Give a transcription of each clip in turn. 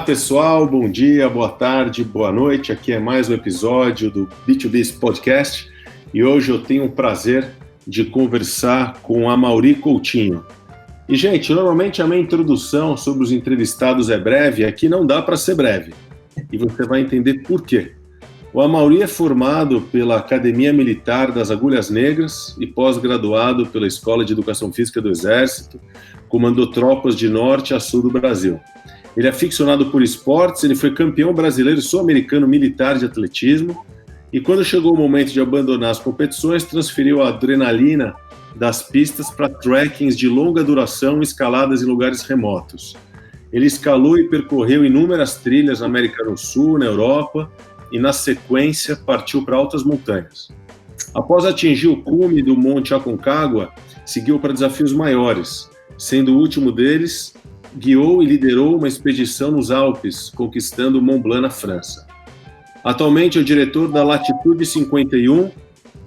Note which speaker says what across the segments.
Speaker 1: pessoal, bom dia, boa tarde, boa noite. Aqui é mais um episódio do B2B Podcast e hoje eu tenho o prazer de conversar com a Amaury Coutinho. E, gente, normalmente a minha introdução sobre os entrevistados é breve, aqui não dá para ser breve. E você vai entender por quê. O Amaury é formado pela Academia Militar das Agulhas Negras e pós-graduado pela Escola de Educação Física do Exército, comandou tropas de norte a sul do Brasil. Ele é aficionado por esportes, ele foi campeão brasileiro sul-americano militar de atletismo e quando chegou o momento de abandonar as competições, transferiu a adrenalina das pistas para trekkings de longa duração e escaladas em lugares remotos. Ele escalou e percorreu inúmeras trilhas na América do Sul, na Europa e, na sequência, partiu para altas montanhas. Após atingir o cume do Monte Aconcagua, seguiu para desafios maiores, sendo o último deles, guiou e liderou uma expedição nos Alpes, conquistando o Mont Blanc na França. Atualmente é o diretor da Latitude 51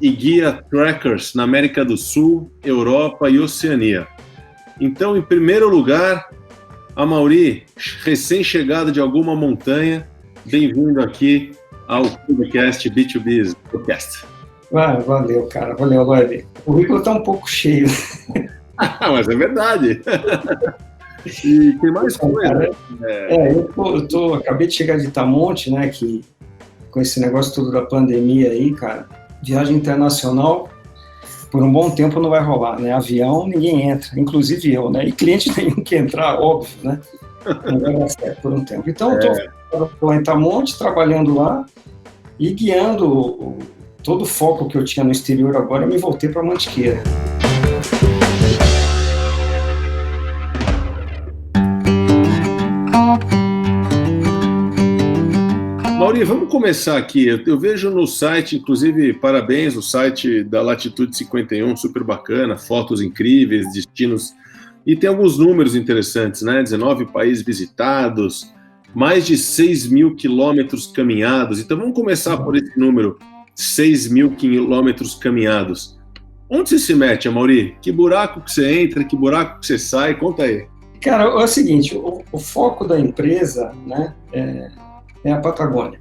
Speaker 1: e guia trekkers na América do Sul, Europa e Oceania. Então, em primeiro lugar, Amaury, recém-chegado de alguma montanha, bem-vindo aqui ao podcast B2B Podcast.
Speaker 2: Valeu, cara. Valeu, Lorde. O currículo está um pouco cheio.
Speaker 1: Mas é verdade. E tem mais coisa.
Speaker 2: Eu acabei de chegar de Itamonte, né, que com esse negócio todo da pandemia aí, cara, viagem internacional, por um bom tempo não vai rolar, né, avião ninguém entra, inclusive eu, né, e cliente nenhum que entrar, óbvio, né, não vai dar certo por um tempo. Então, eu estou lá em Itamonte, trabalhando lá e guiando todo o foco que eu tinha no exterior agora, eu me voltei para Mantiqueira.
Speaker 1: Amaury, vamos começar aqui. Eu vejo no site, inclusive, parabéns, o site da Latitude 51, super bacana, fotos incríveis, destinos, e tem alguns números interessantes, né? 19 países visitados, mais de 6 mil quilômetros caminhados. Então vamos começar por esse número, 6 mil quilômetros caminhados. Onde você se mete, Amaury? Que buraco que você entra, que buraco que você sai? Conta aí.
Speaker 2: Cara, é o seguinte, o foco da empresa, né, é a Patagônia.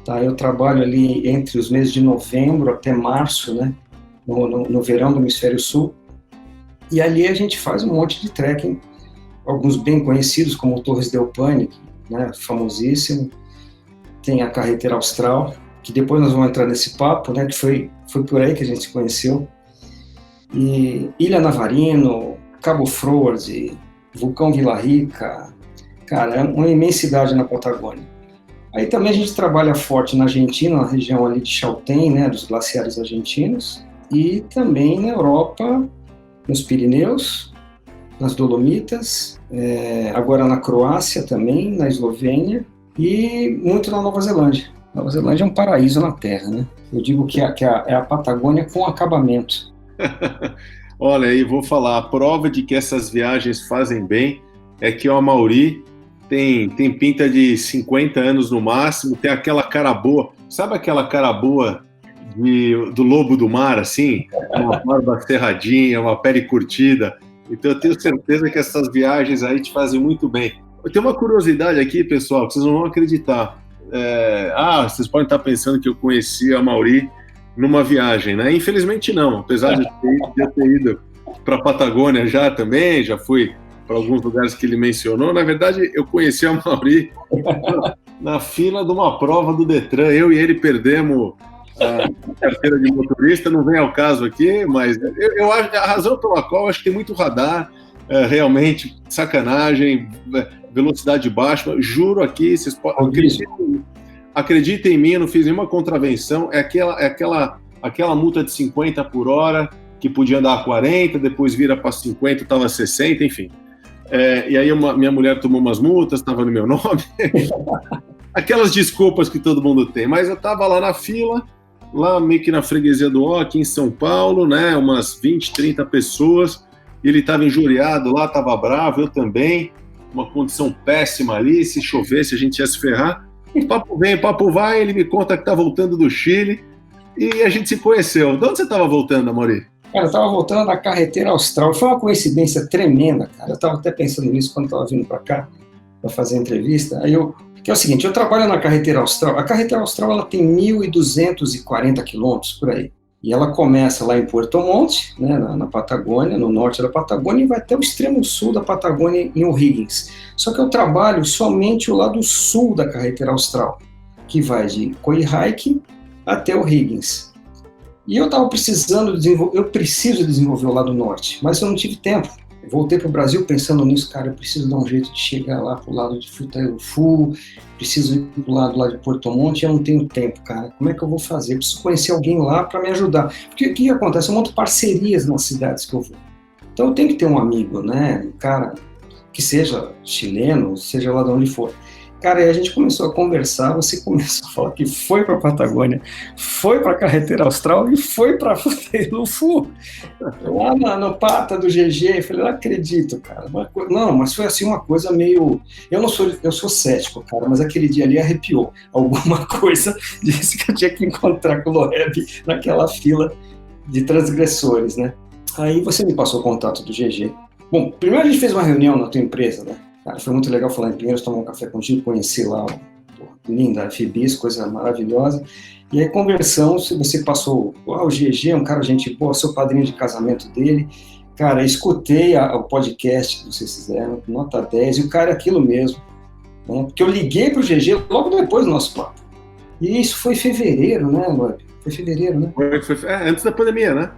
Speaker 2: Tá? Eu trabalho ali entre os meses de novembro até março, né, no verão do Hemisfério Sul, e ali a gente faz um monte de trekking, alguns bem conhecidos, como o Torres del Paine, né, famosíssimo, tem a Carretera Austral, que depois nós vamos entrar nesse papo, né, que foi por aí que a gente se conheceu, e Ilha Navarino, Cabo Froade, Vulcão Vila Rica, cara, é uma imensidade na Patagônia. Aí também a gente trabalha forte na Argentina, na região ali de Chaltén, né, dos glaciares argentinos, e também na Europa, nos Pirineus, nas Dolomitas, agora na Croácia também, na Eslovênia, e muito na Nova Zelândia. Nova Zelândia é um paraíso na Terra, né? Eu digo que é a Patagônia com acabamento.
Speaker 1: Olha, e vou falar, a prova de que essas viagens fazem bem é que o Amaury tem pinta de 50 anos no máximo, tem aquela cara boa, sabe aquela cara boa do lobo do mar, assim? Uma barba cerradinha, uma pele curtida. Então eu tenho certeza que essas viagens aí te fazem muito bem. Eu tenho uma curiosidade aqui, pessoal, que vocês não vão acreditar. Vocês podem estar pensando que eu conheci a Amaury numa viagem, né? Infelizmente não, apesar de eu ter ido para a Patagônia já também, já fui para alguns lugares que ele mencionou. Na verdade, eu conheci a Amaury na fila de uma prova do Detran. Eu e ele perdemos a carteira de motorista, não vem ao caso aqui, mas eu acho a razão pela qual eu acho que tem muito radar, realmente, sacanagem, velocidade baixa. Juro aqui, vocês podem acreditem em mim, eu não fiz nenhuma contravenção. É aquela multa de 50 por hora que podia andar a 40, depois vira para 50, estava 60, enfim. E aí minha mulher tomou umas multas, estava no meu nome. Aquelas desculpas que todo mundo tem. Mas eu estava lá na fila, lá meio que na freguesia do Oca, em São Paulo, né, umas 20, 30 pessoas. Ele estava injuriado lá, estava bravo, eu também. Uma condição péssima ali, se chovesse a gente ia se ferrar. Papo vem, papo vai, ele me conta que está voltando do Chile e a gente se conheceu. De onde você estava voltando, Amaury?
Speaker 2: Cara, eu estava voltando da Carretera Austral. Foi uma coincidência tremenda, cara. Eu estava até pensando nisso quando estava vindo para cá. fazer a entrevista, que é o seguinte, eu trabalho na Carretera Austral, a Carretera Austral ela tem 1.240 quilômetros por aí, e ela começa lá em Puerto Montt, né, na Patagônia, no norte da Patagônia, e vai até o extremo sul da Patagônia, em O'Higgins. Só que eu trabalho somente o lado sul da Carretera Austral, que vai de Coyhaique até O'Higgins. E eu estava precisando eu preciso desenvolver o lado norte, mas eu não tive tempo. Eu voltei para o Brasil pensando nisso, cara, eu preciso dar um jeito de chegar lá para o lado de Futaiurufu, preciso ir para o lado lá de Puerto Montt, eu não tenho tempo, cara. Como é que eu vou fazer? Eu preciso conhecer alguém lá para me ajudar. Porque o que acontece? Eu monto parcerias nas cidades que eu vou. Então eu tenho que ter um amigo, né? Um cara que seja chileno, seja lá de onde for. Cara, aí a gente começou a conversar, você começou a falar que foi para a Patagônia, foi para a Carretera Austral e foi para Futaiurufu, lá no Pata do GG. Eu falei, não acredito, cara. Não, mas foi assim uma coisa meio... Eu sou cético, cara, mas aquele dia ali arrepiou. Alguma coisa disse que eu tinha que encontrar com o Loeb naquela fila de transgressores, né? Aí você me passou o contato do GG. Bom, primeiro a gente fez uma reunião na tua empresa, né? Cara, foi muito legal falar em Pinheiros, tomar um café contigo, conhecer lá, linda, Fibis, coisa maravilhosa. E aí conversamos, você passou, o GG é um cara gente boa, sou padrinho de casamento dele. Cara, escutei o podcast que vocês fizeram, nota 10, e o cara é aquilo mesmo. Né? Porque eu liguei pro GG logo depois do nosso papo. E isso foi em fevereiro, né, Loeb? Foi fevereiro, né?
Speaker 1: Antes da pandemia, né?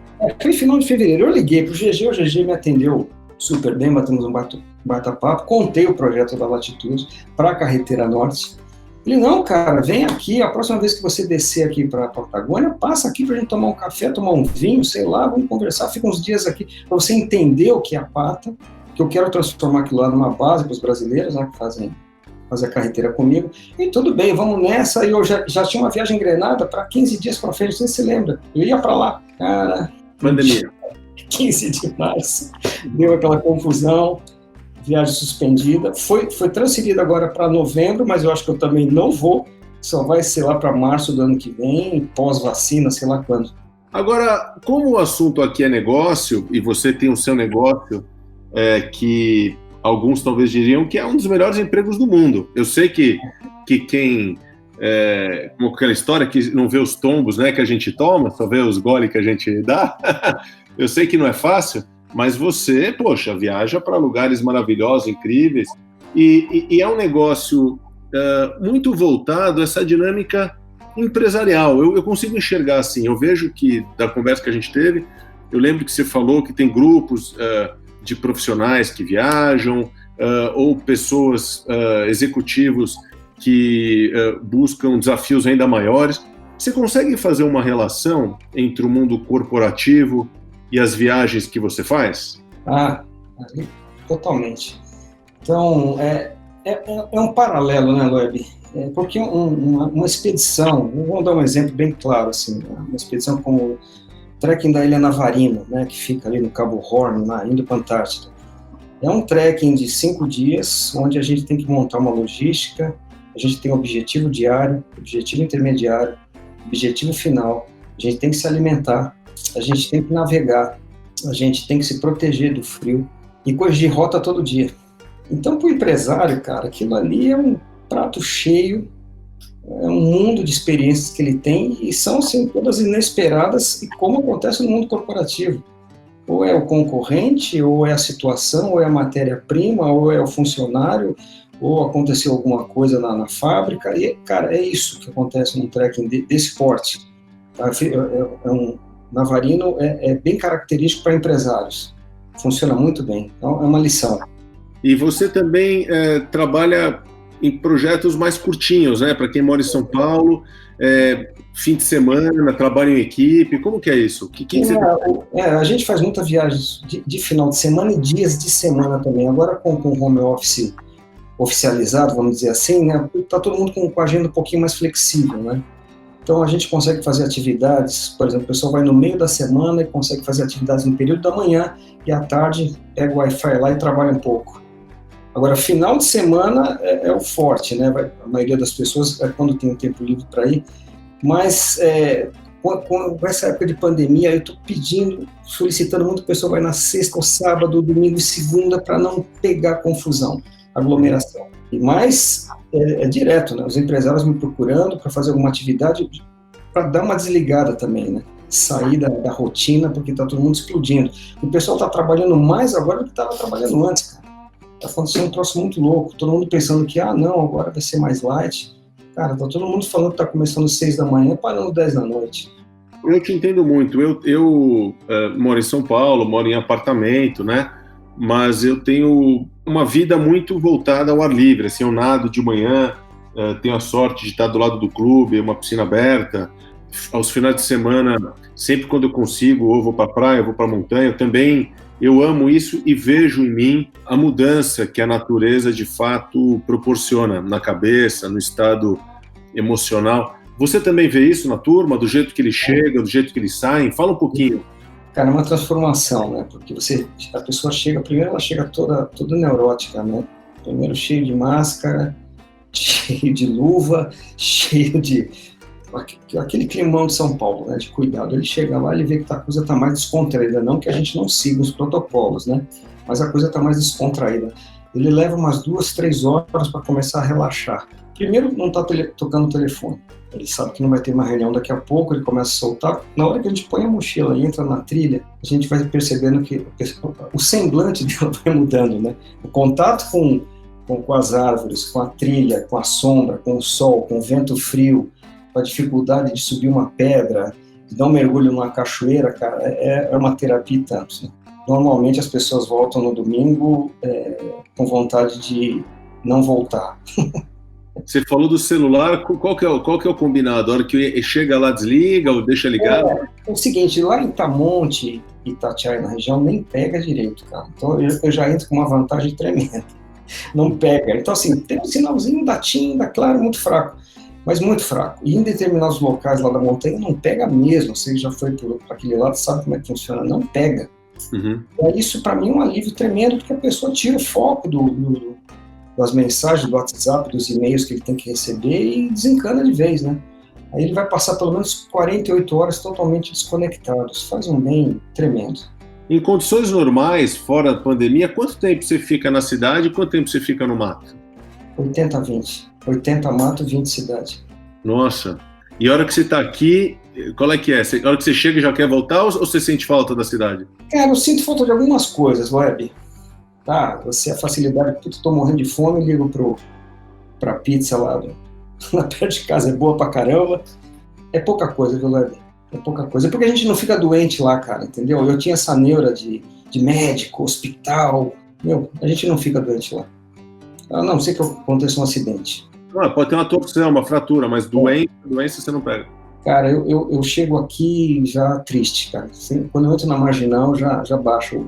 Speaker 2: Foi final de fevereiro. Eu liguei pro GG, o GG me atendeu super bem, batemos um bate-papo, contei o projeto da Latitude para a Carretera Norte. Ele, não, cara, vem aqui, a próxima vez que você descer aqui para a Patagônia, passa aqui para a gente tomar um café, tomar um vinho, sei lá, vamos conversar, fica uns dias aqui para você entender o que é a Pata, que eu quero transformar aquilo lá numa base para os brasileiros, né, que fazem a carreteira comigo. E tudo bem, vamos nessa. E eu já tinha uma viagem engrenada para 15 dias para frente, não sei se você lembra. Eu ia para lá, cara...
Speaker 1: Pandemia.
Speaker 2: 15 de março, deu aquela confusão, viagem suspendida, foi transferida agora para novembro, mas eu acho que eu também não vou, só vai ser lá para março do ano que vem, pós-vacina, sei lá quando.
Speaker 1: Agora, como o assunto aqui é negócio, e você tem o seu negócio, que alguns talvez diriam que é um dos melhores empregos do mundo. Eu sei que quem... como aquela história que não vê os tombos, né, que a gente toma, só vê os goles que a gente dá. Eu sei que não é fácil, mas você, poxa, viaja para lugares maravilhosos, incríveis, e é um negócio muito voltado a essa dinâmica empresarial. Eu consigo enxergar assim, eu vejo que, da conversa que a gente teve, eu lembro que você falou que tem grupos de profissionais que viajam, ou pessoas, executivos, que buscam desafios ainda maiores. Você consegue fazer uma relação entre o mundo corporativo e as viagens que você faz?
Speaker 2: Totalmente. Então, é um paralelo, né, Loeb? Porque uma expedição, vamos dar um exemplo bem claro, assim, uma expedição como o trekking da Ilha Navarino, né, que fica ali no Cabo Horn, indo para a Antártida. É um trekking de 5 dias, onde a gente tem que montar uma logística, a gente tem objetivo diário, objetivo intermediário, objetivo final, a gente tem que se alimentar, a gente tem que navegar, a gente tem que se proteger do frio e corrigir rota todo dia. Então, para o empresário, cara, aquilo ali é um prato cheio, é um mundo de experiências que ele tem e são, assim, todas inesperadas, e como acontece no mundo corporativo. Ou é o concorrente, ou é a situação, ou é a matéria-prima, ou é o funcionário, ou aconteceu alguma coisa na fábrica, e, cara, é isso que acontece num trekking desse porte. Tá? Navarino é bem característico para empresários, funciona muito bem, então é uma lição.
Speaker 1: E você também trabalha em projetos mais curtinhos, né? Para quem mora em São Paulo, fim de semana, trabalho em equipe, como que é isso?
Speaker 2: A gente faz muitas viagens de final de semana e dias de semana também, agora com o home office oficializado, vamos dizer assim, né? Tá todo mundo com a agenda um pouquinho mais flexível, né? Então a gente consegue fazer atividades, por exemplo, o pessoal vai no meio da semana e consegue fazer atividades no período da manhã e à tarde pega o Wi-Fi lá e trabalha um pouco. Agora, final de semana é o forte, né? A maioria das pessoas é quando tem um tempo livre para ir, mas com essa época de pandemia, eu estou solicitando muito que o pessoal vai na sexta ou sábado, domingo e segunda para não pegar confusão. aglomeração. Mas é direto, né? Os empresários me procurando para fazer alguma atividade, para dar uma desligada também, né? Sair da rotina, porque está todo mundo explodindo. O pessoal está trabalhando mais agora do que estava trabalhando antes, cara. Está acontecendo um troço muito louco. Todo mundo pensando que, não, agora vai ser mais light. Cara, está todo mundo falando que está começando às 6 da manhã e parando 10 da noite.
Speaker 1: Eu te entendo muito. Eu moro em São Paulo, moro em apartamento, né? Mas eu tenho uma vida muito voltada ao ar livre. Assim, eu nado de manhã, tenho a sorte de estar do lado do clube, uma piscina aberta. Aos finais de semana, sempre quando eu consigo, ou vou para a praia, ou vou para a montanha, eu amo isso e vejo em mim a mudança que a natureza de fato proporciona na cabeça, no estado emocional. Você também vê isso na turma, do jeito que eles chegam, do jeito que eles saem? Fala um pouquinho.
Speaker 2: Cara, é uma transformação, né? Porque a pessoa chega, primeiro ela chega toda neurótica, né? Primeiro cheio de máscara, cheio de luva, cheio de aquele climão de São Paulo, né? De cuidado. Ele chega lá, ele vê que a coisa está mais descontraída, não que a gente não siga os protocolos, né? Mas a coisa está mais descontraída. Ele leva umas 2, 3 horas para começar a relaxar. Primeiro, não está tocando o telefone. Ele sabe que não vai ter uma reunião daqui a pouco, ele começa a soltar. Na hora que a gente põe a mochila e entra na trilha, a gente vai percebendo que o semblante dela vai mudando, né? O contato com as árvores, com a trilha, com a sombra, com o sol, com o vento frio, com a dificuldade de subir uma pedra, de dar um mergulho numa cachoeira, cara, é uma terapia tanto, né? Normalmente as pessoas voltam no domingo com vontade de não voltar.
Speaker 1: Você falou do celular, qual que é o combinado? A hora que chega lá, desliga ou deixa ligado?
Speaker 2: É o seguinte, lá em Itamonte, Itatiaia, na região, nem pega direito, cara. Então eu já entro com uma vantagem tremenda. Não pega. Então, assim, tem um sinalzinho da TIM, da Claro, muito fraco, mas muito fraco. E em determinados locais lá da montanha não pega mesmo. Você já foi para aquele lado, sabe como é que funciona? Não pega.
Speaker 1: Uhum.
Speaker 2: Isso, para mim, é um alívio tremendo, porque a pessoa tira o foco das mensagens, do WhatsApp, dos e-mails que ele tem que receber e desencana de vez, né? Aí ele vai passar pelo menos 48 horas totalmente desconectado. Isso faz um bem tremendo.
Speaker 1: Em condições normais, fora da pandemia, quanto tempo você fica na cidade e quanto tempo você fica no mato?
Speaker 2: 80-20. 80 mato, 20 cidade.
Speaker 1: Nossa. E a hora que você está aqui, qual é que é? A hora que você chega e já quer voltar ou você sente falta da cidade?
Speaker 2: Cara, eu sinto falta de algumas coisas, Web. Tá, a facilidade, eu tô morrendo de fome, eu ligo pra pizza lá perto de casa, é boa pra caramba. É pouca coisa, viu, Web? É pouca coisa. É porque a gente não fica doente lá, cara, entendeu? Eu tinha essa neura de médico, hospital. A gente não fica doente lá. A não ser que aconteça um acidente.
Speaker 1: Pode ter uma torção, uma fratura, mas doença você não pega.
Speaker 2: Cara, eu chego aqui já triste, cara. Quando eu entro na marginal, já baixo.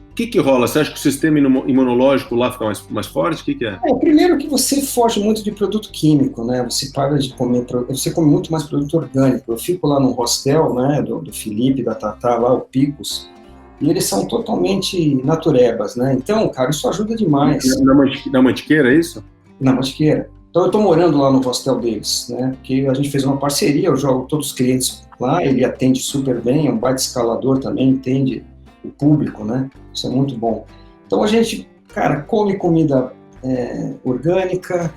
Speaker 1: O que rola? Você acha que o sistema imunológico lá fica mais forte? O que é?
Speaker 2: Primeiro que você foge muito de produto químico, né? Você para de comer, você come muito mais produto orgânico. Eu fico lá no hostel, né, do Felipe, da Tatá, lá, o Picos, e eles são totalmente naturebas, né? Então, cara, isso ajuda demais.
Speaker 1: Na Mantiqueira, é isso?
Speaker 2: Na Mantiqueira. Então, eu estou morando lá no hostel deles, né? Porque a gente fez uma parceria, eu jogo todos os clientes lá, ele atende super bem, é um baita escalador também, entende o público, né? Isso é muito bom. Então a gente, cara, come comida orgânica,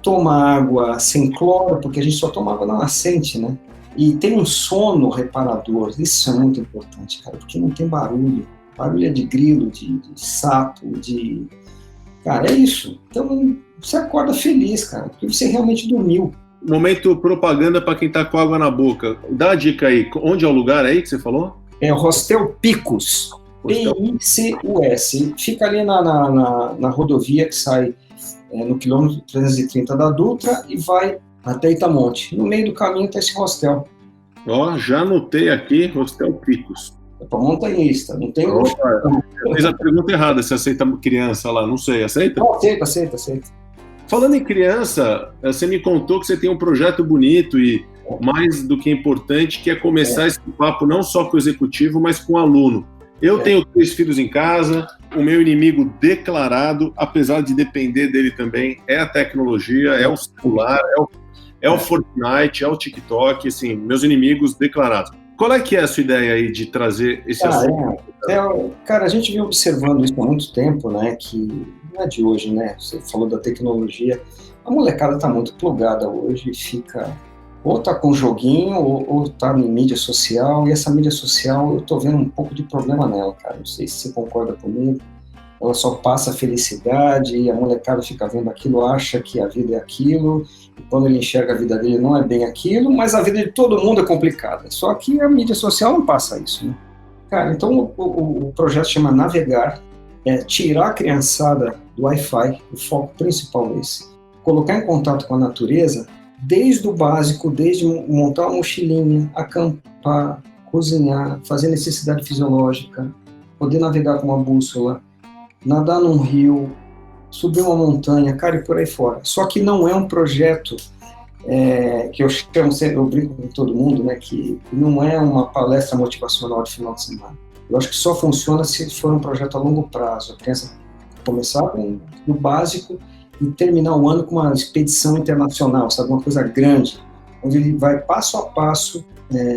Speaker 2: toma água sem cloro, porque a gente só toma água na nascente, né? E tem um sono reparador, isso é muito importante, cara, porque não tem barulho. Barulho é de grilo, de sapo, Cara, é isso. Então você acorda feliz, cara, porque você realmente dormiu.
Speaker 1: Momento propaganda para quem tá com água na boca. Dá a dica aí, onde é o lugar aí que você falou?
Speaker 2: É o Hostel Picos, P-I-C-U-S. Fica ali na rodovia que sai no quilômetro 330 da Dutra e vai até Itamonte. No meio do caminho está esse hostel.
Speaker 1: Já anotei aqui, Hostel Picos.
Speaker 2: É para montanhista, não tem...
Speaker 1: Eu fiz a pergunta errada, se aceita criança lá, não sei, aceita?
Speaker 2: Não, aceita.
Speaker 1: Falando em criança, você me contou que você tem um projeto bonito e mais do que importante, que é começar esse papo não só com o executivo, mas com o aluno. Eu tenho 3 filhos em casa, o meu inimigo declarado, apesar de depender dele também, é a tecnologia, é o celular, é o Fortnite, é o TikTok, assim, meus inimigos declarados. qual é que é a sua ideia aí de trazer esse assunto?
Speaker 2: Cara, a gente vem observando isso há muito tempo, né? Que não é de hoje, né? Você falou da tecnologia. A molecada está muito plugada hoje e fica... Ou tá com joguinho, ou tá em mídia social. E essa mídia social, eu tô vendo um pouco de problema nela, cara. Não sei se você concorda comigo. Ela só passa felicidade e a molecada fica vendo aquilo, acha que a vida é aquilo, e quando ele enxerga a vida dele não é bem aquilo, mas a vida de todo mundo é complicada. Só que a mídia social não passa isso, né? Cara, então o projeto chama Navegar, é tirar a criançada do Wi-Fi, o foco principal é esse. Colocar em contato com a natureza, desde o básico, desde montar uma mochilinha, acampar, cozinhar, fazer necessidade fisiológica, poder navegar com uma bússola, nadar num rio, subir uma montanha, cara, e por aí fora. Só que não é um projeto que eu chamo, eu brinco com todo mundo, né, que não é uma palestra motivacional de final de semana. Eu acho que só funciona se for um projeto a longo prazo. A criança começar no básico e terminar o ano com uma expedição internacional, sabe, uma coisa grande, onde ele vai passo a passo,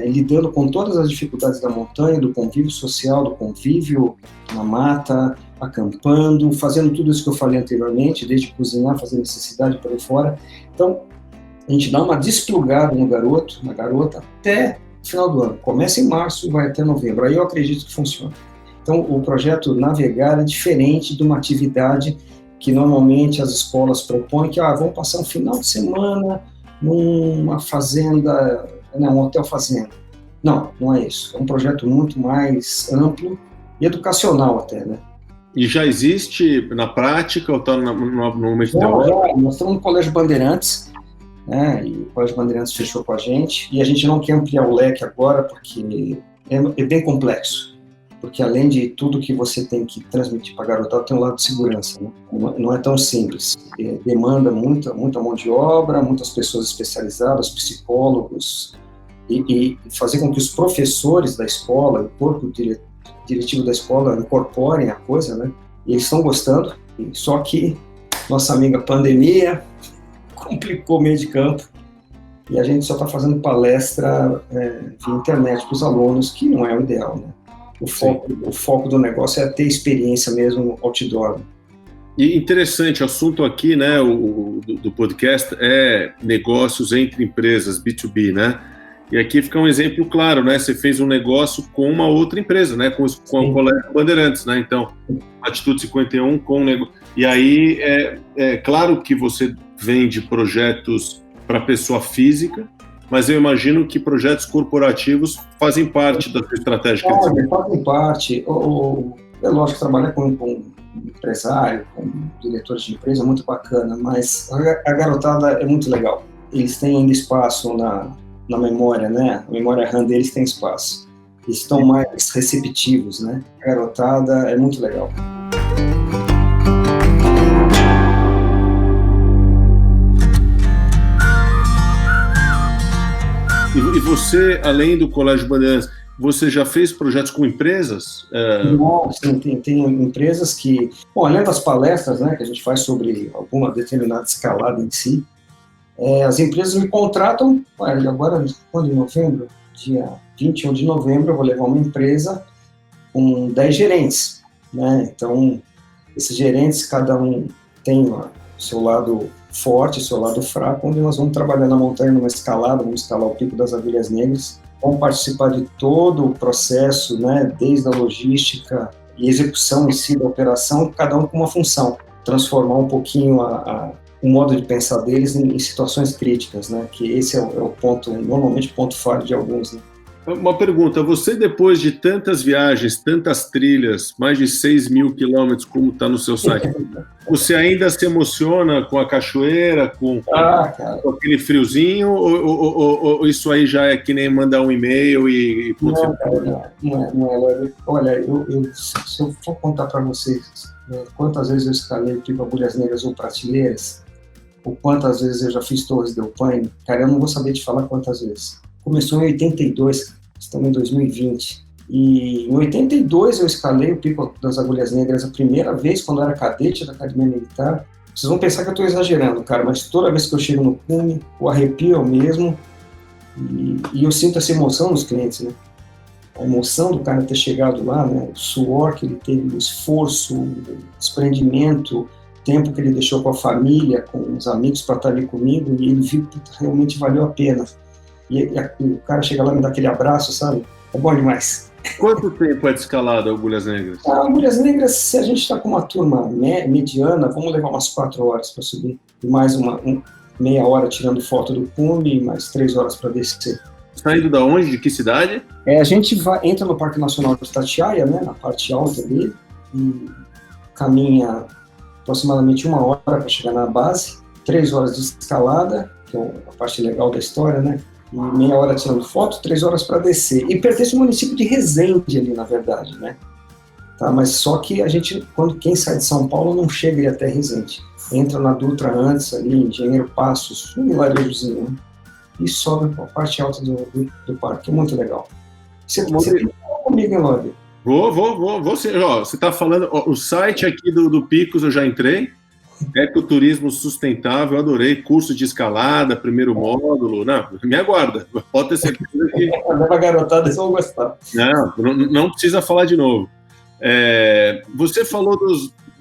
Speaker 2: lidando com todas as dificuldades da montanha, do convívio social, do convívio na mata, acampando, fazendo tudo isso que eu falei anteriormente, desde cozinhar, fazer necessidade por aí fora. Então, a gente dá uma desplugada no garoto, na garota, até o final do ano. Começa em março e vai até novembro. Aí eu acredito que funciona. Então, o projeto Navegar é diferente de uma atividade que normalmente as escolas propõem, que vamos passar um final de semana numa fazenda, um hotel fazenda. Não, não é isso. É um projeto muito mais amplo e educacional até, né?
Speaker 1: E já existe na prática ou está no momento
Speaker 2: teórico? Nós estamos no Colégio Bandeirantes, né? E o Colégio Bandeirantes fechou com a gente, e a gente não quer ampliar o leque agora porque é bem complexo. Porque além de tudo que você tem que transmitir para a garotada, tem um lado de segurança, né? Não é tão simples. Demanda muita mão de obra, muitas pessoas especializadas, psicólogos, e fazer com que os professores da escola, o corpo diretivo da escola incorporem a coisa, né? E eles estão gostando, só que nossa amiga pandemia complicou o meio de campo e a gente só está fazendo palestra via internet para os alunos, que não é o ideal, né? O foco do negócio é ter experiência mesmo outdoor.
Speaker 1: E interessante, o assunto aqui, né, do podcast é negócios entre empresas, B2B, né? E aqui fica um exemplo claro, né? Você fez um negócio com uma outra empresa, né? Com o Colégio Bandeirantes, né? Então, Atitude 51 com o negócio. E aí, é claro que você vende projetos para pessoa física, mas eu imagino que projetos corporativos fazem parte da sua estratégia.
Speaker 2: Fazem parte. É lógico, trabalhar com empresário, com diretores de empresa é muito bacana, mas a garotada é muito legal. Eles têm ainda espaço na memória, né? A memória RAM deles tem espaço. Eles estão mais receptivos, né? A garotada é muito legal.
Speaker 1: E você, além do Colégio Bandeirantes, você já fez projetos com empresas?
Speaker 2: Não, sim, tem empresas que... Bom, além das palestras, né, que a gente faz sobre alguma determinada escalada em si, as empresas me contratam, agora, quando em novembro, dia 21 de novembro, eu vou levar uma empresa com 10 gerentes, né? Então, esses gerentes, cada um tem o seu lado forte, o seu lado fraco, onde nós vamos trabalhar na montanha, numa escalada, vamos escalar o Pico das Agulhas Negras, vamos participar de todo o processo, né, desde a logística e execução em si da operação, cada um com uma função, transformar um pouquinho o modo de pensar deles em situações críticas, né, que esse é o ponto, normalmente ponto falho de alguns, né.
Speaker 1: Uma pergunta, você depois de tantas viagens, tantas trilhas, mais de 6 mil quilômetros, como está no seu site, você ainda se emociona com a cachoeira, com aquele friozinho, ou isso aí já é que nem mandar um e-mail e...
Speaker 2: Não, cara, não é. Olha, se eu for contar para vocês quantas vezes eu escalei tipo Agulhas Negras ou Prateleiras, ou quantas vezes eu já fiz Torres del Paine, cara, eu não vou saber te falar quantas vezes. Começou em 82, estamos em 2020. E em 82 eu escalei o Pico das Agulhas Negras a primeira vez, quando eu era cadete da Academia Militar. Vocês vão pensar que eu estou exagerando, cara, mas toda vez que eu chego no cume, o arrepio é o mesmo. E eu sinto essa emoção nos clientes, né? a emoção do cara ter chegado lá, né? O suor que ele teve, o esforço, o desprendimento, tempo que ele deixou com a família, com os amigos para estar ali comigo, e ele viu que realmente valeu a pena. E o cara chega lá e me dá aquele abraço, sabe? É bom demais.
Speaker 1: Quanto tempo é de escalada Agulhas Negras?
Speaker 2: Agulhas Negras, se a gente está com uma turma mediana, vamos levar umas 4 horas para subir, e mais meia hora tirando foto do cume, mais 3 horas para descer.
Speaker 1: Saindo da onde? De que cidade?
Speaker 2: A gente entra no Parque Nacional de Itatiaia, né, na parte alta ali, e caminha aproximadamente 1 hora para chegar na base, 3 horas de escalada, que é a parte legal da história, né, e meia hora tirando foto, 3 horas para descer. E pertence ao município de Resende ali, na verdade, né. Tá, mas só que a gente, quem sai de São Paulo não chega até Resende. Entra na Dutra antes ali, Engenheiro Passos, um vilarejozinho, né, e sobe para a parte alta do parque, é muito legal. Você tem que falar comigo, hein, Lobby?
Speaker 1: Vou. Você está falando, o site aqui do Picos eu já entrei, Ecoturismo Sustentável, adorei, curso de escalada, primeiro módulo, não, me aguarda, pode ter certeza que...
Speaker 2: Leva garotada, eles vão gostar.
Speaker 1: Não precisa falar de novo. Você falou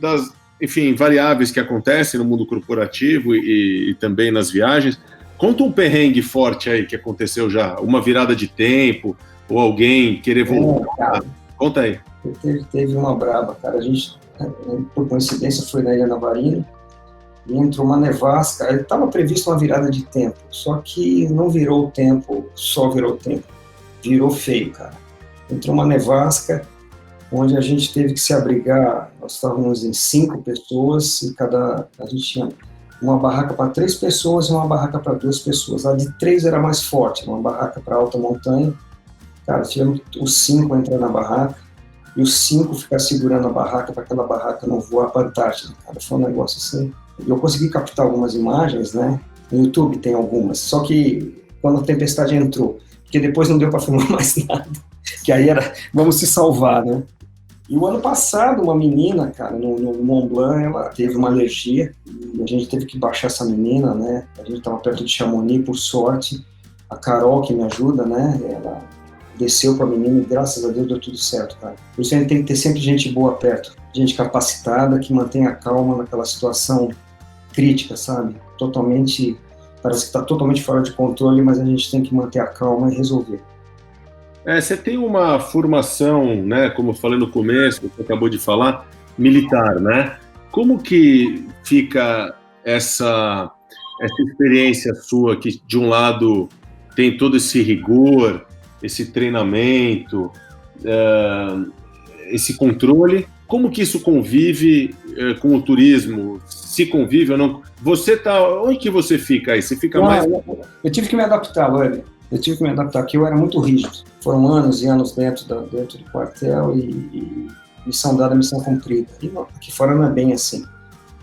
Speaker 1: das, enfim, variáveis que acontecem no mundo corporativo e também nas viagens. Conta um perrengue forte aí que aconteceu já, uma virada de tempo, ou alguém querer voltar. Conta aí.
Speaker 2: Teve uma braba, cara. A gente, por coincidência, foi na Ilha Navarino e entrou uma nevasca. Estava previsto uma virada de tempo, só que não virou o tempo, só virou o tempo. Virou feio, cara. Entrou uma nevasca onde a gente teve que se abrigar. Nós estávamos em 5 pessoas e a gente tinha uma barraca para 3 pessoas e uma barraca para 2 pessoas. A de 3 era mais forte, uma barraca para alta montanha. Cara, tivemos os 5 entrar na barraca e os 5 ficar segurando a barraca para aquela barraca não voar para a Antártida, cara. Foi um negócio assim. Eu consegui captar algumas imagens, né? No YouTube tem algumas, só que quando a tempestade entrou, porque depois não deu para filmar mais nada, que aí era, vamos se salvar, né? E o ano passado, uma menina, cara, no Mont Blanc, ela teve uma alergia e a gente teve que baixar essa menina, né? A gente estava perto de Chamonix, por sorte. A Carol, que me ajuda, né? Ela desceu para a menina e graças a Deus deu tudo certo, cara. Por isso a gente tem que ter sempre gente boa perto, gente capacitada, que mantenha a calma naquela situação crítica, sabe? Parece que está totalmente fora de controle, mas a gente tem que manter a calma e resolver.
Speaker 1: Você tem uma formação, né, como eu falei no começo, você acabou de falar, militar, né? Como que fica essa experiência sua que, de um lado, tem todo esse rigor, esse treinamento, esse controle, como que isso convive com o turismo? Se convive ou não? Onde que você fica aí? Você fica mais...
Speaker 2: Eu tive que me adaptar, Lore. Porque eu era muito rígido. Foram anos e anos dentro do quartel e missão dada, missão cumprida. E aqui fora não é bem assim.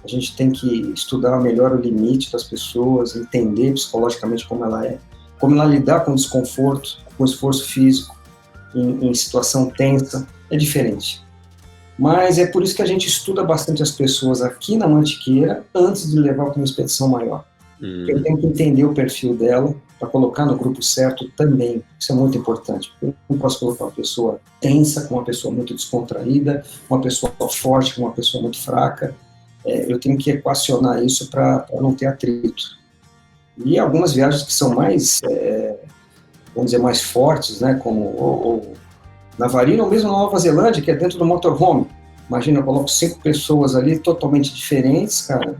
Speaker 2: A gente tem que estudar melhor o limite das pessoas, entender psicologicamente como ela é, como ela lidar com o desconforto, com o esforço físico, em situação tensa, é diferente. Mas é por isso que a gente estuda bastante as pessoas aqui na Mantiqueira antes de levar para uma expedição maior. Eu tenho que entender o perfil dela para colocar no grupo certo também. Isso é muito importante. Eu não posso colocar uma pessoa tensa com uma pessoa muito descontraída, uma pessoa forte com uma pessoa muito fraca. Eu tenho que equacionar isso para não ter atrito. E algumas viagens que são mais, vamos dizer, mais fortes, né, como o Navarino ou mesmo na Nova Zelândia, que é dentro do motorhome. Imagina, eu coloco 5 pessoas ali totalmente diferentes, cara,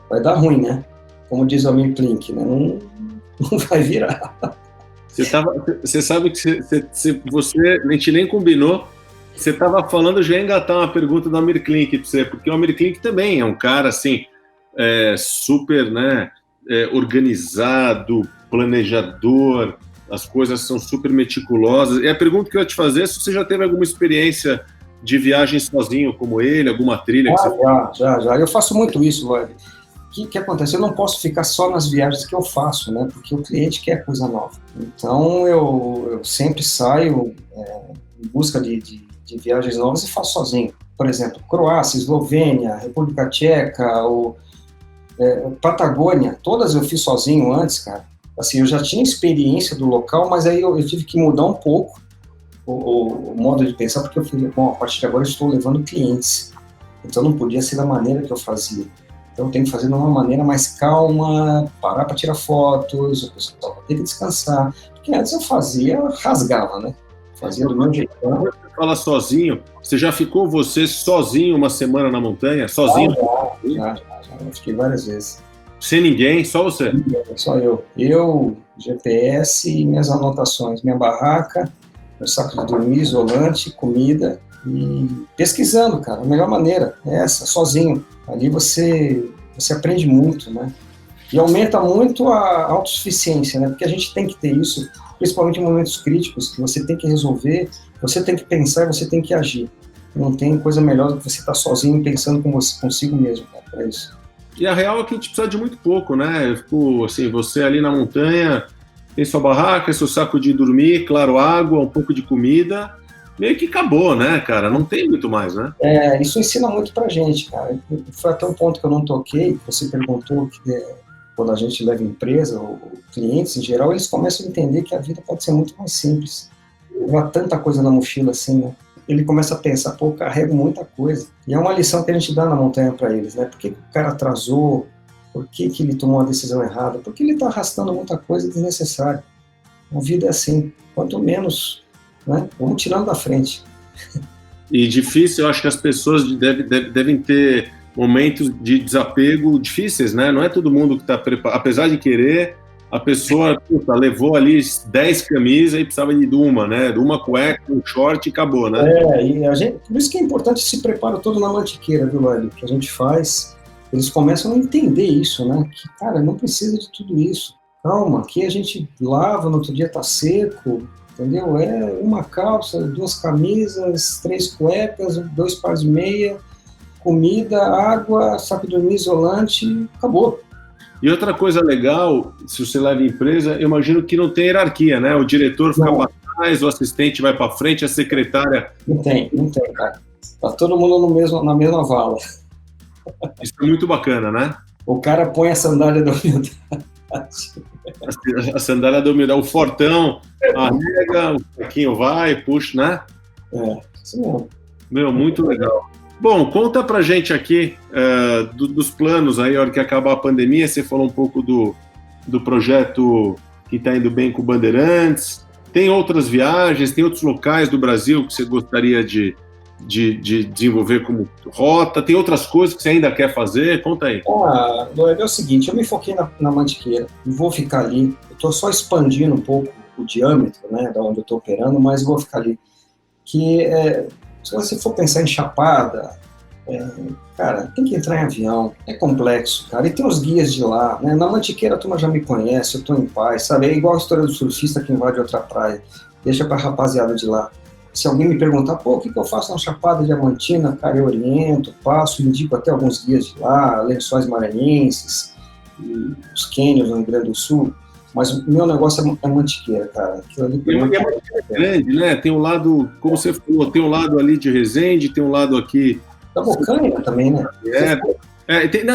Speaker 2: vai dar ruim, né? Como diz o Amir Klink, né? Não vai virar.
Speaker 1: Você sabe que você, a gente nem combinou, você estava falando, já ia engatar uma pergunta do Amir Klink para você, porque o Amir Klink também é um cara, assim, super, né, organizado, planejador, as coisas são super meticulosas. E a pergunta que eu ia te fazer é se você já teve alguma experiência de viagem sozinho como ele, alguma trilha que você...
Speaker 2: Já. Eu faço muito isso, Lore. O que acontece? Eu não posso ficar só nas viagens que eu faço, né? Porque o cliente quer coisa nova. Então, eu sempre saio em busca de viagens novas e faço sozinho. Por exemplo, Croácia, Eslovênia, República Tcheca, Patagônia, todas eu fiz sozinho antes, cara. Assim, eu já tinha experiência do local, mas aí eu tive que mudar um pouco, o modo de pensar, porque eu falei, bom, a partir de agora eu estou levando clientes, então não podia ser da maneira que eu fazia. Então eu tenho que fazer de uma maneira mais calma, parar para tirar fotos, o pessoal vai ter que descansar. Porque antes eu fazia, rasgava, né? Fazia do meu jeito.
Speaker 1: Você fala sozinho, você já ficou sozinho uma semana na montanha? Sozinho?
Speaker 2: Já. Eu fiquei várias vezes.
Speaker 1: Sem ninguém? Só você?
Speaker 2: Só eu. Eu, GPS e minhas anotações. Minha barraca, meu saco de dormir, isolante, comida e pesquisando, cara. A melhor maneira é essa, sozinho. Ali você aprende muito, né? E aumenta muito a autossuficiência, né? Porque a gente tem que ter isso, principalmente em momentos críticos, que você tem que resolver, você tem que pensar e você tem que agir. Não tem coisa melhor do que você estar sozinho pensando consigo mesmo, cara, para isso.
Speaker 1: E a real é que a gente precisa de muito pouco, né? Tipo, assim, você ali na montanha, tem sua barraca, seu saco de dormir, claro, água, um pouco de comida, meio que acabou, né, cara? Não tem muito mais, né?
Speaker 2: Isso ensina muito pra gente, cara. Foi até um ponto que eu não toquei, você perguntou que quando a gente leva empresa, ou clientes em geral, eles começam a entender que a vida pode ser muito mais simples. Levar tanta coisa na mochila assim, né? Ele começa a pensar, pô, eu carrego muita coisa. E é uma lição que a gente dá na montanha para eles, né? Por que o cara atrasou? Por que ele tomou uma decisão errada? Por que ele está arrastando muita coisa desnecessária? A vida é assim. Quanto menos, né? Vamos tirando da frente.
Speaker 1: E difícil, eu acho que as pessoas devem ter momentos de desapego difíceis, né? Não é todo mundo que está preparado. Apesar de querer, a pessoa levou ali 10 camisas e precisava de uma, né? De uma cueca, um short e acabou, né?
Speaker 2: Por isso que é importante esse preparo todo na Mantiqueira, viu, Lélio? Que a gente faz. Eles começam a entender isso, né? Que, cara, não precisa de tudo isso. Calma, aqui a gente lava, no outro dia tá seco, entendeu? É uma calça, 2 camisas, 3 cuecas, 2 pares de meia, comida, água, saco de dormir, isolante, acabou.
Speaker 1: E outra coisa legal, se você leva empresa, eu imagino que não tem hierarquia, né? O diretor fica para trás, o assistente vai para frente, a secretária...
Speaker 2: Não tem, cara. Tá todo mundo na mesma vala.
Speaker 1: Isso é muito bacana, né?
Speaker 2: O cara põe a sandália da humildade.
Speaker 1: A sandália da humildade, o fortão, arrega, o pouquinho vai, puxa, né?
Speaker 2: Isso mesmo.
Speaker 1: Meu, muito legal. Bom, conta pra gente aqui dos planos aí, a hora que acabar a pandemia. Você falou um pouco do projeto que está indo bem com o Bandeirantes. Tem outras viagens, tem outros locais do Brasil que você gostaria de desenvolver como rota? Tem outras coisas que você ainda quer fazer? Conta aí.
Speaker 2: É o seguinte, eu me foquei na Mantiqueira, vou ficar ali, eu estou só expandindo um pouco o diâmetro, né, da onde eu estou operando, mas vou ficar ali. Se você for pensar em Chapada, cara, tem que entrar em avião, é complexo, cara, e tem os guias de lá, né? Na Mantiqueira a turma já me conhece, eu estou em paz, sabe? É igual a história do surfista que invade outra praia, deixa pra rapaziada de lá. Se alguém me perguntar, pô, o que eu faço na Chapada Diamantina, cara, eu oriento, passo, indico até alguns guias de lá, Lençóis Maranhenses, e os cânions no Rio Grande do Sul, mas o meu negócio é Mantiqueira, cara.
Speaker 1: É grande, né? Tem um lado, como você falou, tem um lado ali de Resende, tem um lado aqui...
Speaker 2: Da Bocaina também, né?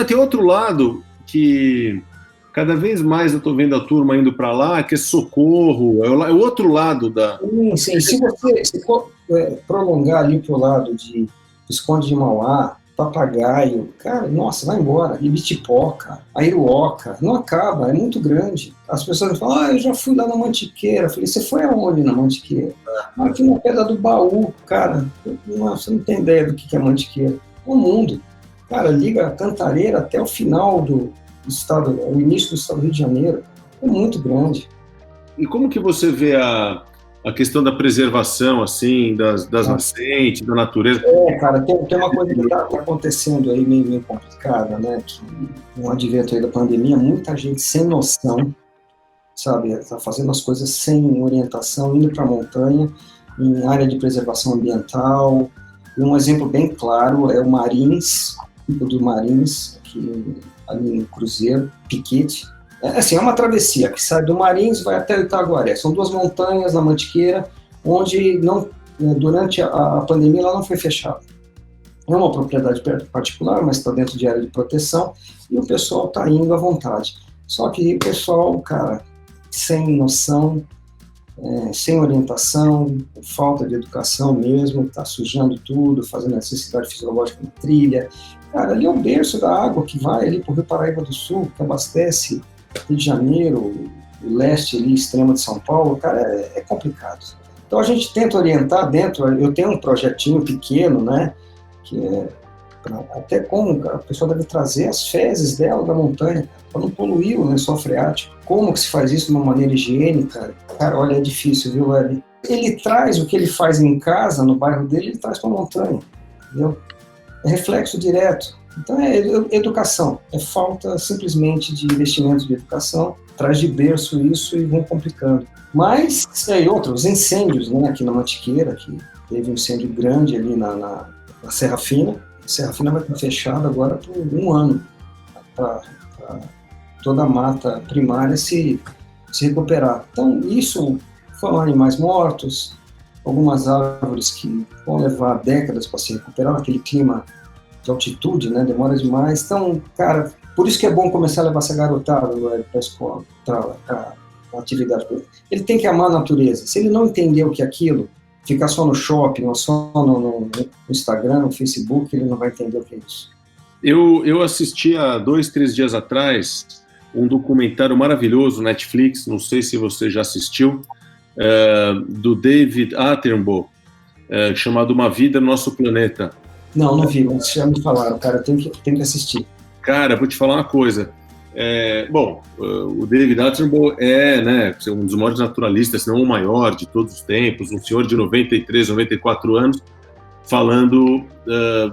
Speaker 1: Tem outro lado que cada vez mais eu estou vendo a turma indo para lá, que é Socorro, é o outro lado da...
Speaker 2: Sim. Se você for prolongar ali para o lado de Visconde de Mauá, Papagaio, cara, nossa, vai embora. Ibitipoca, Airuoca, não acaba, é muito grande. As pessoas falam, eu já fui lá na Mantiqueira. Eu falei, você foi aonde na Mantiqueira? Aqui na Pedra do Baú, cara. Você não tem ideia do que é Mantiqueira. É um mundo. Cara, liga a Cantareira até o final do estado, o início do estado do Rio de Janeiro. É muito grande.
Speaker 1: E como que você vê a questão da preservação, assim, das nascentes, da natureza?
Speaker 2: Cara, tem uma coisa que está acontecendo aí meio complicada, né? Que no advento aí da pandemia, muita gente sem noção, sabe? Está fazendo as coisas sem orientação, indo para a montanha, em área de preservação ambiental. E um exemplo bem claro é o Marins, Pico do Marins, aqui ali no Cruzeiro, Piquete. É uma travessia que sai do Marins e vai até o Itaguaré. São 2 montanhas na Mantiqueira, onde durante a pandemia ela não foi fechada. É uma propriedade particular, mas está dentro de área de proteção, e o pessoal está indo à vontade. Só que o pessoal, cara, sem noção, sem orientação, com falta de educação mesmo, está sujando tudo, fazendo necessidade fisiológica na trilha. Cara, ali é o berço da água que vai ali para o Rio Paraíba do Sul, que abastece Rio de Janeiro, o leste ali, extremo de São Paulo, cara, é complicado. Então a gente tenta orientar dentro, eu tenho um projetinho pequeno, né, que é até como a pessoa deve trazer as fezes dela da montanha, para não poluir o lençol freático. Como que se faz isso de uma maneira higiênica? Cara, olha, é difícil, viu, Web? Ele traz o que ele faz em casa, no bairro dele, ele traz para a montanha, entendeu? É reflexo direto. Então é educação, é falta simplesmente de investimento de educação, traz de berço isso e vão complicando. Mas, e outros incêndios, né, aqui na Mantiqueira, que teve um incêndio grande ali na Serra Fina. A Serra Fina vai estar fechada agora por 1 ano, para toda a mata primária se recuperar. Então, isso foram animais mortos, algumas árvores que vão levar décadas para se recuperar, naquele clima de altitude, né, demora demais. Então, cara, por isso que é bom começar a levar essa garotada para a escola, para a atividade. Ele tem que amar a natureza. Se ele não entender o que é aquilo, ficar só no shopping, ou só no Instagram, no Facebook, ele não vai entender o que é isso.
Speaker 1: Eu assisti há 2, 3 dias atrás um documentário maravilhoso, Netflix, não sei se você já assistiu, do David Attenborough, chamado Uma Vida no Nosso Planeta.
Speaker 2: Não vi, mas já me falaram, cara, tem que assistir.
Speaker 1: Cara, vou te falar uma coisa. O David Attenborough né, um dos maiores naturalistas, se não o maior de todos os tempos, um senhor de 93, 94 anos, falando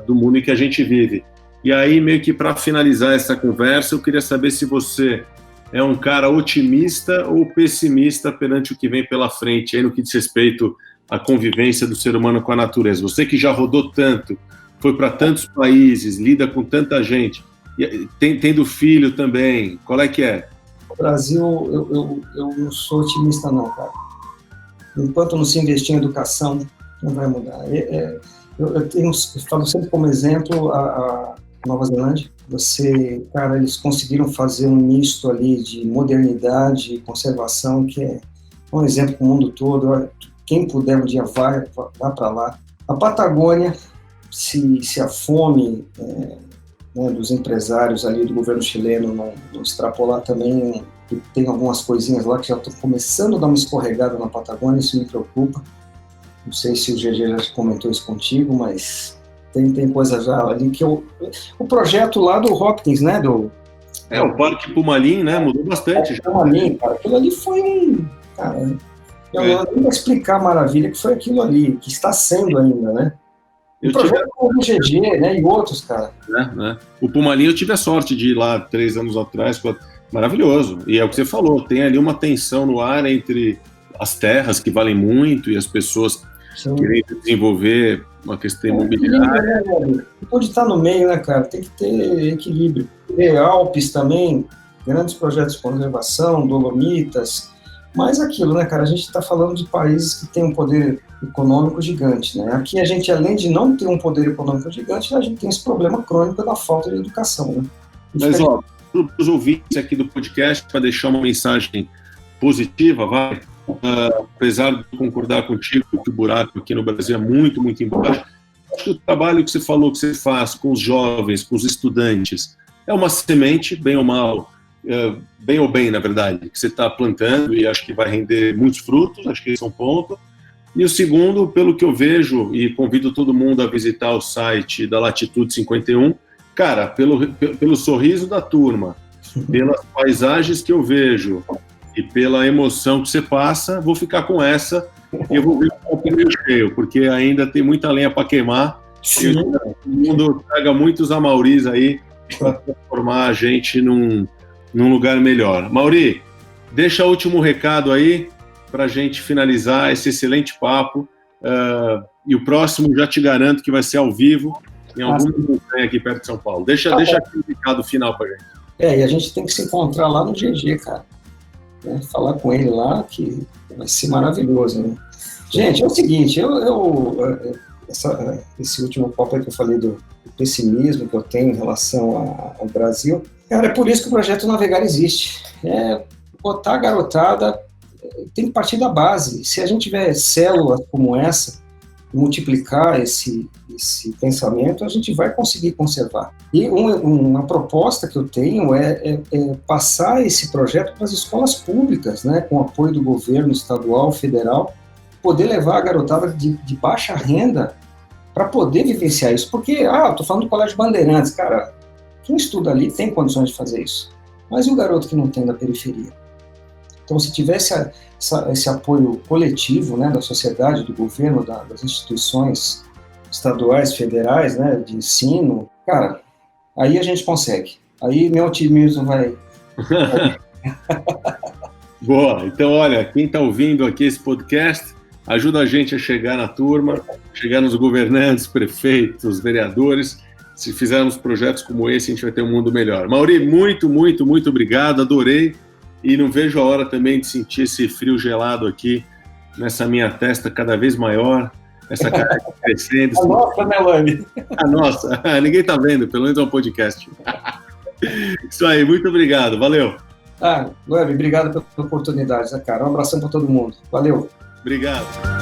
Speaker 1: do mundo em que a gente vive. E aí, meio que para finalizar essa conversa, eu queria saber se você é um cara otimista ou pessimista perante o que vem pela frente, aí no que diz respeito à convivência do ser humano com a natureza. Você que já rodou tanto, foi para tantos países, lida com tanta gente, tendo filho também, qual é que é?
Speaker 2: O Brasil, eu não sou otimista não, cara. Enquanto não se investir em educação, não vai mudar. Eu falo sempre como exemplo a Nova Zelândia. Cara, eles conseguiram fazer um misto ali de modernidade e conservação, que é um exemplo para o mundo todo. Quem puder um dia vá para lá. A Patagônia, se a fome dos empresários ali do governo chileno não extrapolar também, tem algumas coisinhas lá que já estão começando a dar uma escorregada na Patagônia, isso me preocupa. Não sei se o GG já comentou isso contigo, mas tem coisa já ali que o projeto lá do Hopkins, né?
Speaker 1: O Parque Pumalim, né? Mudou bastante.
Speaker 2: Pumalim, cara, aquilo ali foi cara, eu não vou explicar a maravilha que foi aquilo ali, que está sendo ainda, né? O projeto do GG, né? E outros, cara.
Speaker 1: O Pumalim eu tive a sorte de ir lá 3 anos atrás, maravilhoso. E é o que você falou, tem ali uma tensão no ar entre as terras que valem muito e as pessoas querendo desenvolver uma questão imobiliária.
Speaker 2: Não pode estar no meio, né, cara? Tem que ter equilíbrio. E Alpes também, grandes projetos de conservação, Dolomitas, mas aquilo, né, cara? A gente está falando de países que têm um poder econômico gigante, né? Aqui a gente, além de não ter um poder econômico gigante, a gente tem esse problema crônico da falta de educação, né?
Speaker 1: Mas, para os ouvintes aqui do podcast, para deixar uma mensagem positiva, apesar de concordar contigo que o buraco aqui no Brasil é muito, muito embaixo, acho que o trabalho que você falou que você faz com os jovens, com os estudantes, é uma semente, bem ou mal, bem ou bem, na verdade, que você está plantando e acho que vai render muitos frutos, acho que esse é um ponto. E o segundo, pelo que eu vejo, e convido todo mundo a visitar o site da Latitude 51, cara, pelo sorriso da turma, pelas paisagens que eu vejo e pela emoção que você passa, vou ficar com essa e eu vou ver o copo meio cheio, porque ainda tem muita lenha para queimar. E o mundo traga muitos Amauris aí para transformar a gente num lugar melhor. Mauri, deixa o último recado aí para a gente finalizar esse excelente papo. E o próximo, já te garanto que vai ser ao vivo, em algum montanha aqui perto de São Paulo. Deixa aqui o recado final para a gente.
Speaker 2: E a gente tem que se encontrar lá no GG, cara. Falar com ele lá, que vai ser maravilhoso, né? Gente, é o seguinte, esse último papo aí que eu falei do pessimismo que eu tenho em relação ao Brasil, cara, é por isso que o Projeto Navegar existe. É botar a garotada tem que partir da base. Se a gente tiver células como essa, multiplicar esse pensamento, a gente vai conseguir conservar. E uma proposta que eu tenho é passar esse projeto para as escolas públicas, né, com apoio do governo estadual, federal, poder levar a garotada de baixa renda para poder vivenciar isso. Porque, estou falando do Colégio Bandeirantes, cara, quem estuda ali tem condições de fazer isso. Mas e o garoto que não tem da periferia? Então, se tivesse esse apoio coletivo, né, da sociedade, do governo, das instituições estaduais, federais, né, de ensino, cara, aí a gente consegue. Aí meu otimismo vai...
Speaker 1: Boa. Então, olha, quem está ouvindo aqui esse podcast, ajuda a gente a chegar na turma, chegar nos governantes, prefeitos, vereadores. Se fizermos projetos como esse, a gente vai ter um mundo melhor. Mauri, muito, muito, muito obrigado, adorei. E não vejo a hora também de sentir esse frio gelado aqui, nessa minha testa cada vez maior, essa cara crescendo.
Speaker 2: A nossa, né, Lani?
Speaker 1: A nossa. Ninguém tá vendo, pelo menos é um podcast. Isso aí, muito obrigado. Valeu.
Speaker 2: Lani, obrigado pela oportunidade, né, cara? Um abração para todo mundo. Valeu.
Speaker 1: Obrigado.